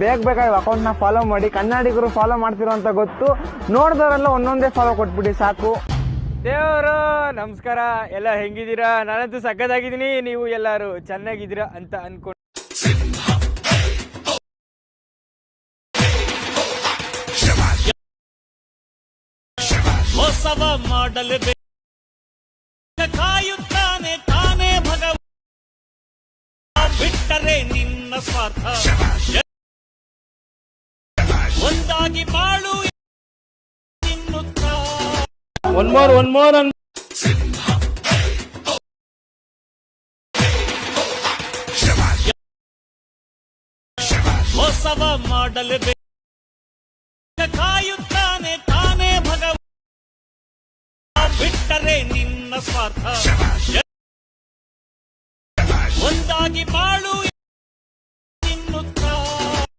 ಬೇಗ ಈ ಅಕೌಂಟ್ನ ಫಾಲೋ ಮಾಡಿ. ಕನ್ನಡಿಗರು ಫಾಲೋ ಮಾಡ್ತಿರೋ ಅಂತ ಗೊತ್ತು, ನೋಡಿದವರೆಲ್ಲ ಒಂದೊಂದೇ ಫಾಲೋ ಕೊಟ್ಬಿಡಿ ಸಾಕು. ದೇವರು ನಮಸ್ಕಾರ, ಎಲ್ಲ ಹೆಂಗಿದ್ದೀರಾ? ನಾನಂತೂ ಸಕ್ಕತ್ತಾಗಿದ್ದೀನಿ, ನೀವು ಎಲ್ಲರೂ ಚೆನ್ನಾಗಿದ್ದೀರಾ ಅಂತ ಅನ್ಕೊಂಡು ಹೊಸವ ಮಾಡಲು ಕಾಯುತ್ತಾನೆ ತಾನೇ ಭಗವ ಬಿಟ್ಟರೆ ನಿನ್ನ ಸ್ವಾರ್ಥ ಒಂದಾಗಿ ಬಾಳು ತಿನ್ನುತ್ತಾ ಒನ್ ಮೋರ್ ಹೊಸವ ಮಾಡಲು ಕಾಯುತ್ತಾನೆ ತಾನೇ ಭಗವ ಬಿಟ್ಟರೆ ನಿನ್ನ ಸ್ವಾರ್ಥ ಒಂದಾಗಿ ಬಾಳು